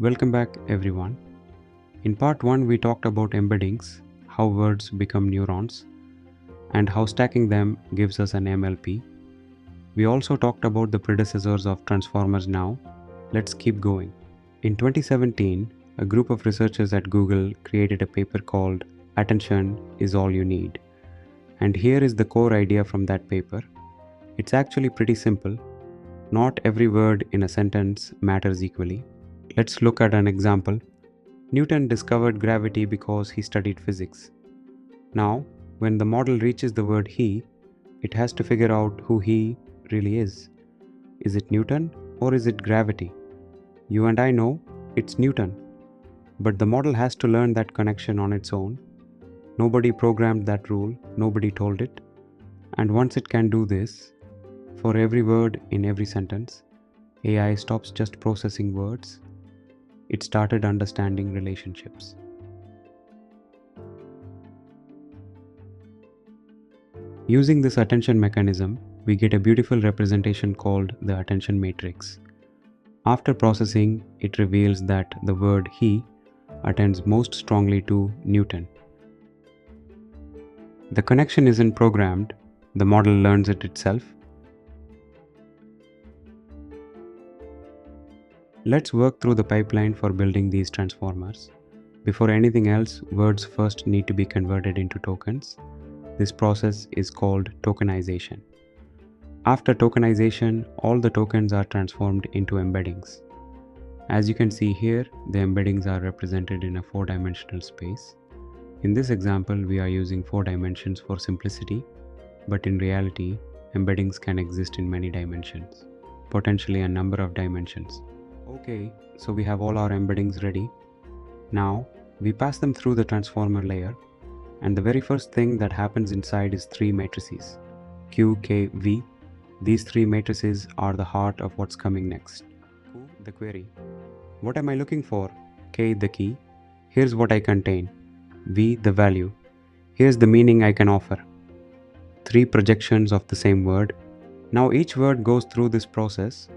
Welcome back, everyone. In part 1, we talked about embeddings, how words become neurons, and how stacking them gives us an MLP. We also talked about the predecessors of transformers now. Let's keep going. In 2017, a group of researchers at Google created a paper called Attention is All You Need. And here is the core idea from that paper. It's actually pretty simple. Not every word in a sentence matters equally. Let's look at an example. Newton discovered gravity because he studied physics. Now, when the model reaches the word he, it has to figure out who he really is. Is it Newton or is it gravity? You and I know it's Newton, but the model has to learn that connection on its own. Nobody programmed that rule, nobody told it. And once it can do this, for every word in every sentence, AI stops just processing words. It started understanding relationships. Using this attention mechanism, we get a beautiful representation called the attention matrix. After processing, it reveals that the word he attends most strongly to Newton. The connection isn't programmed, the model learns it itself. Let's work through the pipeline for building these transformers. Before anything else, words first need to be converted into tokens. This process is called tokenization. After tokenization, all the tokens are transformed into embeddings. As you can see here, the embeddings are represented in a 4-dimensional space. In this example, we are using 4 dimensions for simplicity, but in reality, embeddings can exist in many dimensions, potentially a number of dimensions. Okay, so we have all our embeddings ready. Now, we pass them through the transformer layer, and the very first thing that happens inside is 3 matrices, Q, K, V. These 3 matrices are the heart of what's coming next. Q, the query. What am I looking for? K, the key. Here's what I contain. V, the value. Here's the meaning I can offer. 3 projections of the same word. Now each word goes through this process,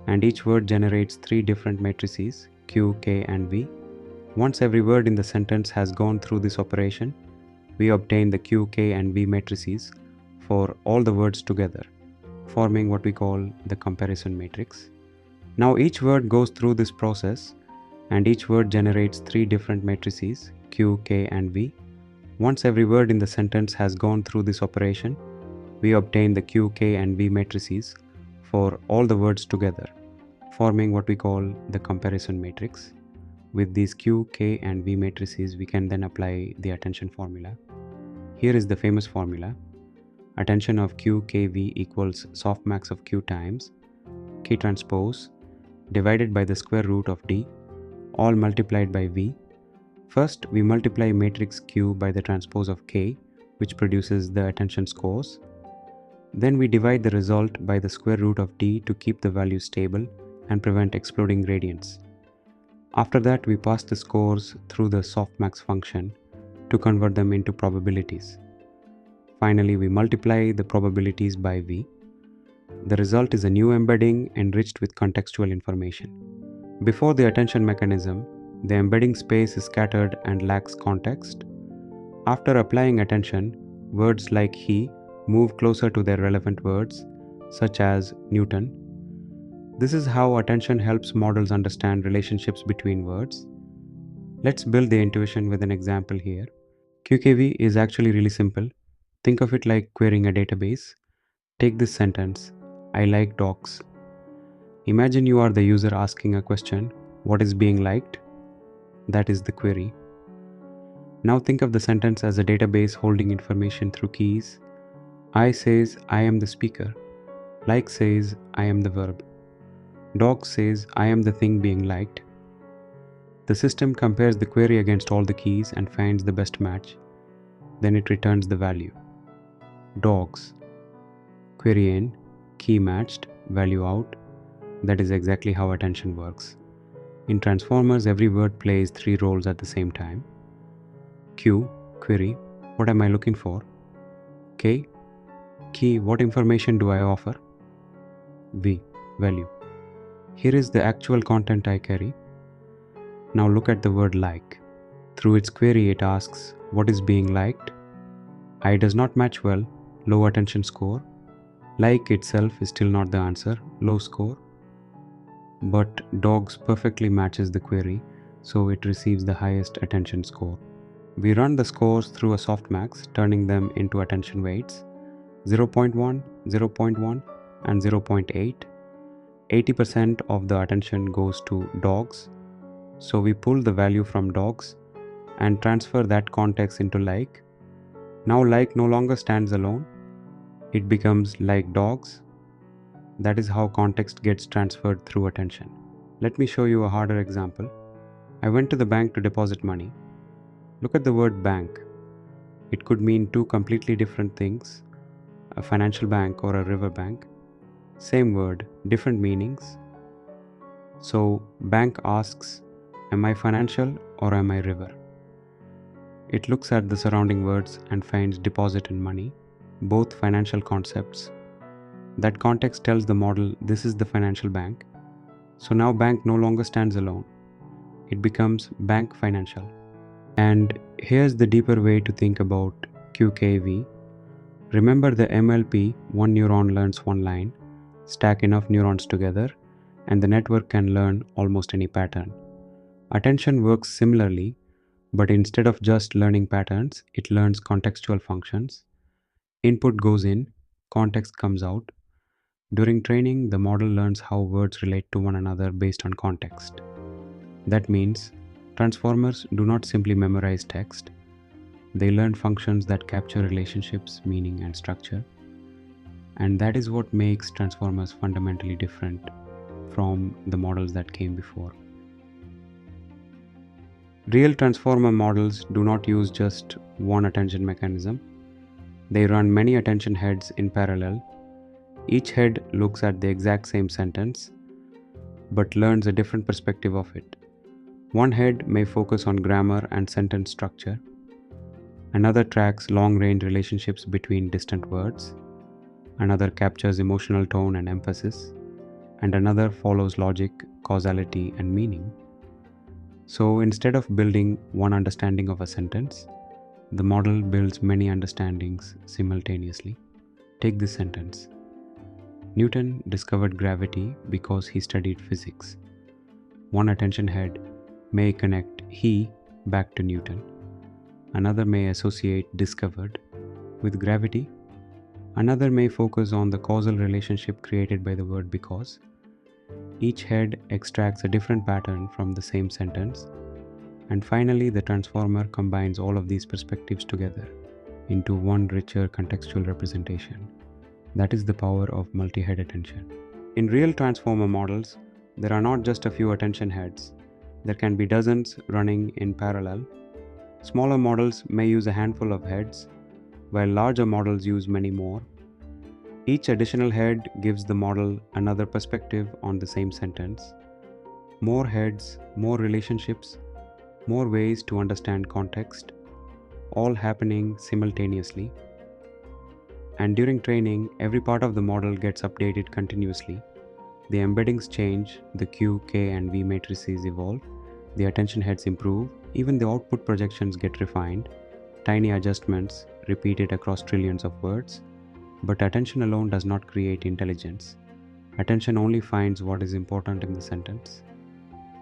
and each word generates 3 different matrices, Q, K, and V. Once every word in the sentence has gone through this operation, we obtain the Q, K, and V matrices for all the words together, forming what we call the comparison matrix. Now each word goes through this process, and each word generates 3 different matrices, Q, K, and V. Once every word in the sentence has gone through this operation, we obtain the Q, K, and V matrices for all the words together, forming what we call the comparison matrix. With these Q, K, and V matrices, we can then apply the attention formula. Here is the famous formula. Attention of Q, K, V equals softmax of Q times K transpose divided by the square root of D, all multiplied by V. First, we multiply matrix Q by the transpose of K, which produces the attention scores. Then we divide the result by the square root of D to keep the value stable and prevent exploding gradients. After that, we pass the scores through the softmax function to convert them into probabilities. Finally, we multiply the probabilities by V. The result is a new embedding enriched with contextual information. Before the attention mechanism, the embedding space is scattered and lacks context. After applying attention, words like he move closer to their relevant words, such as Newton. This is how attention helps models understand relationships between words. Let's build the intuition with an example here. QKV is actually really simple. Think of it like querying a database. Take this sentence, I like dogs. Imagine you are the user asking a question, what is being liked? That is the query. Now think of the sentence as a database holding information through keys. I says I am the speaker. Like says I am the verb. Dog says I am the thing being liked. The system compares the query against all the keys and finds the best match. Then it returns the value. Dogs. Query in, key matched, value out. That is exactly how attention works. In transformers, every word plays 3 roles at the same time. Q, query, what am I looking for? K, key, what information do I offer? V, value. Here is the actual content I carry. Now look at the word like. Through its query, it asks, what is being liked? I does not match well, low attention score. Like itself is still not the answer, low score. But dogs perfectly matches the query, so it receives the highest attention score. We run the scores through a softmax, turning them into attention weights 0.1, 0.1, and 0.8. 80% of the attention goes to dogs, so we pull the value from dogs and transfer that context into like. Now like no longer stands alone, it becomes like dogs. That is how context gets transferred through attention. Let me show you a harder example. I went to the bank to deposit money. Look at the word bank. It could mean two completely different things, a financial bank or a river bank. Same word, different meanings. So bank asks, am I financial or am I river? It looks at the surrounding words and finds deposit and money, both financial concepts. That context tells the model this is the financial bank. So now bank no longer stands alone. It becomes bank financial. And here's the deeper way to think about QKV. Remember the MLP, one neuron learns one line. Stack enough neurons together and the network can learn almost any pattern. Attention works similarly, but instead of just learning patterns, it learns contextual functions. Input goes in, context comes out. During training, the model learns how words relate to one another based on context. That means transformers do not simply memorize text. They learn functions that capture relationships, meaning, and structure. And that is what makes transformers fundamentally different from the models that came before. Real transformer models do not use just one attention mechanism. They run many attention heads in parallel. Each head looks at the exact same sentence, but learns a different perspective of it. One head may focus on grammar and sentence structure. Another tracks long-range relationships between distant words. Another captures emotional tone and emphasis. And another follows logic, causality, and meaning. So instead of building one understanding of a sentence, the model builds many understandings simultaneously. Take this sentence. Newton discovered gravity because he studied physics. One attention head may connect he back to Newton. Another may associate discovered with gravity. Another may focus on the causal relationship created by the word because. Each head extracts a different pattern from the same sentence. And finally, the transformer combines all of these perspectives together into one richer contextual representation. That is the power of multi-head attention. In real transformer models, there are not just a few attention heads. There can be dozens running in parallel. Smaller models may use a handful of heads, while larger models use many more. Each additional head gives the model another perspective on the same sentence. More heads, more relationships, more ways to understand context, all happening simultaneously. And during training, every part of the model gets updated continuously. The embeddings change, the Q, K, and V matrices evolve, the attention heads improve, even the output projections get refined, tiny adjustments repeated across trillions of words. But attention alone does not create intelligence. Attention only finds what is important in the sentence.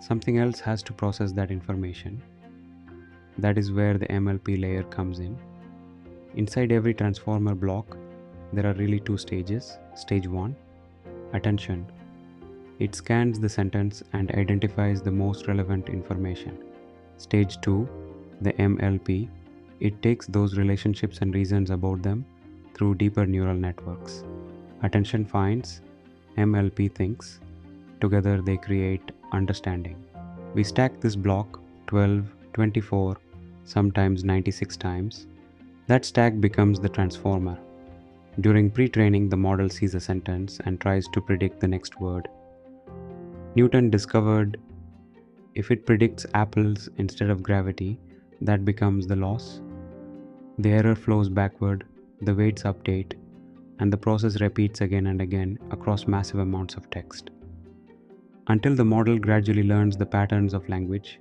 Something else has to process that information. That is where the MLP layer comes in. Inside every transformer block, there are really two stages. Stage 1, attention. It scans the sentence and identifies the most relevant information. Stage 2, the MLP. It takes those relationships and reasons about them through deeper neural networks. Attention finds, MLP thinks. Together they create understanding. We stack this block 12, 24, sometimes 96 times. That stack becomes the transformer. During pre-training, the model sees a sentence and tries to predict the next word. Newton discovered if it predicts apples instead of gravity, that becomes the loss. The error flows backward, the weights update, and the process repeats again and again across massive amounts of text. Until the model gradually learns the patterns of language,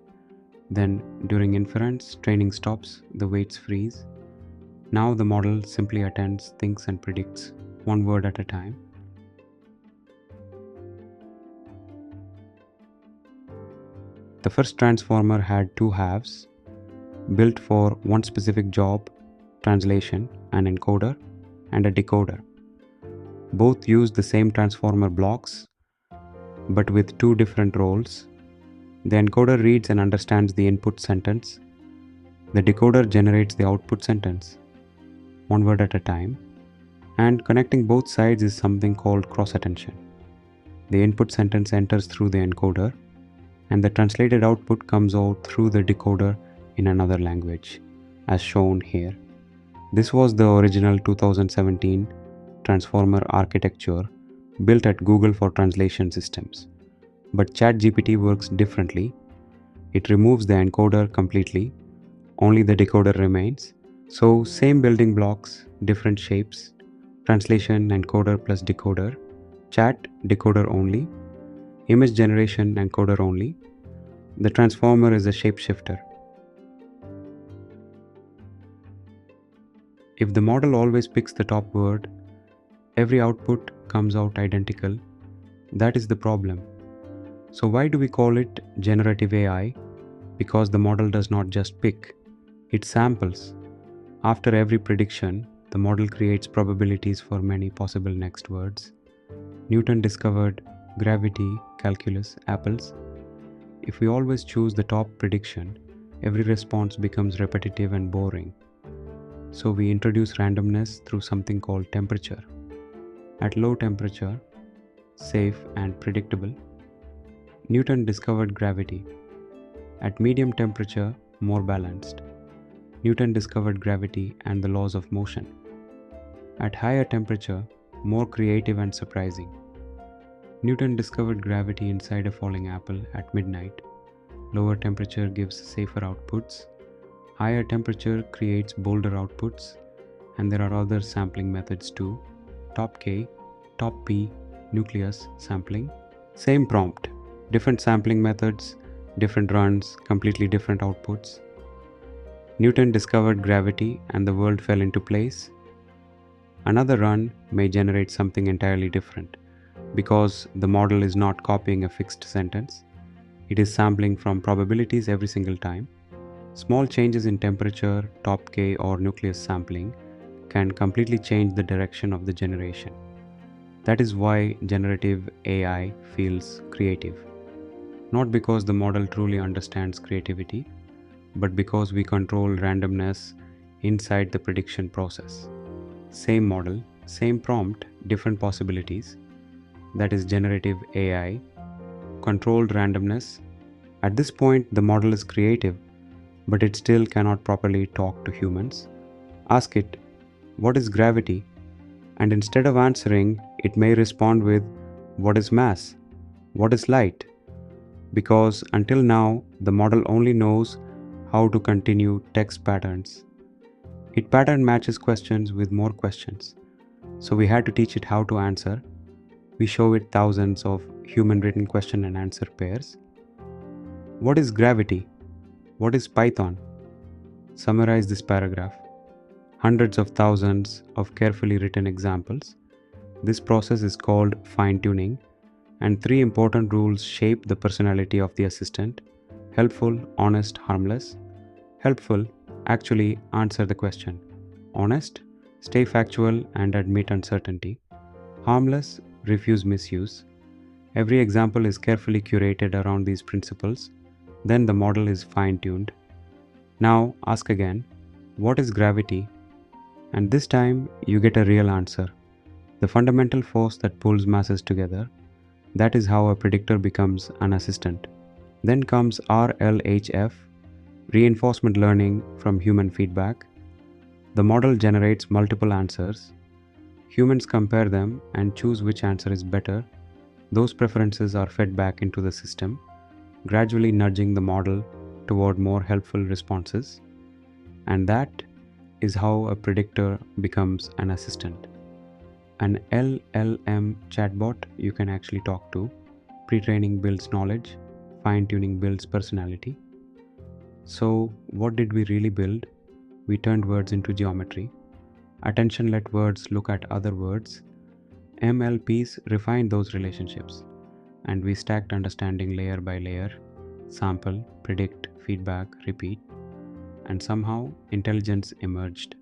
Then, during inference, training stops, the weights freeze. Now the model simply attends, thinks, and predicts one word at a time. The first transformer had two halves, built for one specific job, translation, an encoder, and a decoder. Both use the same transformer blocks, but with two different roles. The encoder reads and understands the input sentence. The decoder generates the output sentence, one word at a time. And connecting both sides is something called cross-attention. The input sentence enters through the encoder, and the translated output comes out through the decoder in another language, as shown here. This was the original 2017 transformer architecture built at Google for translation systems. But ChatGPT works differently. It removes the encoder completely, only the decoder remains. So same building blocks, different shapes, translation encoder plus decoder, chat decoder only, image generation encoder only. The transformer is a shapeshifter. If the model always picks the top word, every output comes out identical. That is the problem. So why do we call it generative AI? Because the model does not just pick, it samples. After every prediction, the model creates probabilities for many possible next words. Newton discovered gravity, calculus, apples. If we always choose the top prediction, every response becomes repetitive and boring. So we introduce randomness through something called temperature. At low temperature, safe and predictable, Newton discovered gravity. At medium temperature, more balanced, Newton discovered gravity and the laws of motion. At higher temperature, more creative and surprising, Newton discovered gravity inside a falling apple at midnight. Lower temperature gives safer outputs. Higher temperature creates bolder outputs, and there are other sampling methods too. Top K, top P, nucleus sampling. Same prompt, different sampling methods, different runs, completely different outputs. Newton discovered gravity and the world fell into place. Another run may generate something entirely different because the model is not copying a fixed sentence. It is sampling from probabilities every single time. Small changes in temperature, top K, or nucleus sampling can completely change the direction of the generation. That is why generative AI feels creative. Not because the model truly understands creativity, but because we control randomness inside the prediction process. Same model, same prompt, different possibilities. That is generative AI. Controlled randomness. At this point, the model is creative, but it still cannot properly talk to humans. Ask it, what is gravity? And instead of answering, it may respond with, what is mass? What is light? Because until now, the model only knows how to continue text patterns. It pattern matches questions with more questions. So we had to teach it how to answer. We show it thousands of human written question and answer pairs. What is gravity? What is Python? Summarize this paragraph. Hundreds of thousands of carefully written examples. This process is called fine-tuning, and 3 important rules shape the personality of the assistant: helpful, honest, harmless. Helpful, actually answer the question. Honest, stay factual and admit uncertainty. Harmless, refuse misuse. Every example is carefully curated around these principles. Then the model is fine-tuned. Now ask again, what is gravity? And this time you get a real answer. The fundamental force that pulls masses together. That is how a predictor becomes an assistant. Then comes RLHF, reinforcement learning from human feedback. The model generates multiple answers. Humans compare them and choose which answer is better. Those preferences are fed back into the system, gradually nudging the model toward more helpful responses. And that is how a predictor becomes an assistant. An LLM chatbot you can actually talk to. Pre-training builds knowledge, fine-tuning builds personality. So, what did we really build? We turned words into geometry. Attention let words look at other words. MLPs refined those relationships, and we stacked understanding layer by layer: sample, predict, feedback, repeat, and somehow intelligence emerged.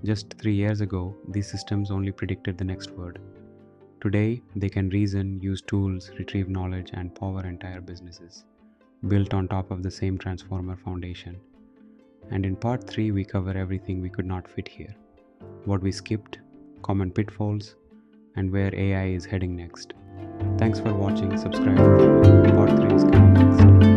Just 3 years ago, these systems only predicted the next word. Today, they can reason, use tools, retrieve knowledge, and power entire businesses, built on top of the same transformer foundation. And in part 3, we cover everything we could not fit here: what we skipped, common pitfalls, and where AI is heading next. Thanks for watching. Subscribe. Part 3 is coming next.